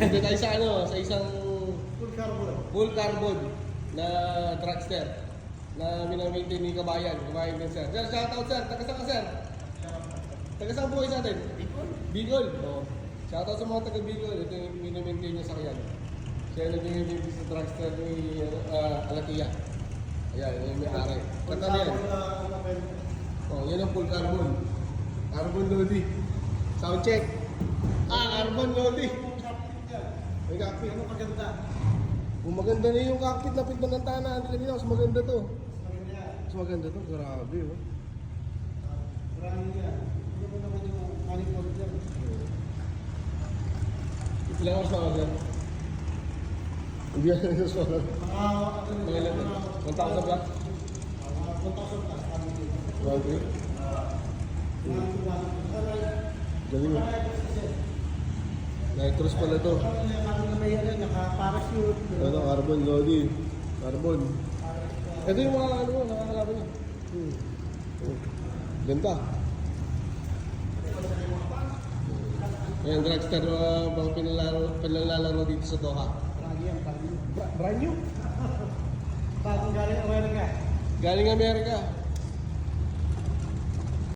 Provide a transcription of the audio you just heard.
Dito tayo sa ano, sa isang Full carbon. na dragster na minamaintain ni Kabayan. Kabayan din sir. Sir, shoutout sir. Taga saan ka sir? Taga saan po kayo sa atin? Bicol. Bicol. Oo. Shoutout sa mga taga Bicol. Ito yung minamaintain niya sa kanya. Siya nag-maintain sa dragster ni Alatia. Ayan, yun yung may-ari. Kanta na yan. Oh, yan ang full carbon. Carbon Lodi. Sound check. Carbon Lodi. May cockpit. Ano maganda? Kung maganda na yung cockpit, lapit mo ng tanan. Hindi na, mas maganda to. Mas maganda to, grabe oh. Marami yan. Hindi mo naman yung manifold yan. Ilang oras mga dyan? Hindi yan yung solar. Mga Mga ilan na? 1,000 black? 1,000 plus. Okay. Galing mo. Nitrous pala to. May naka-parachute. Ano, carbon, Lodi. Carbon. Ito yung mga ano mo, nakakalaban niya. Oh. Ganda. Ayan, dragster, mga pinalalaro dito sa Doha. Lagi yan. Brand new? Bagong galing Amerika. Galing Amerika.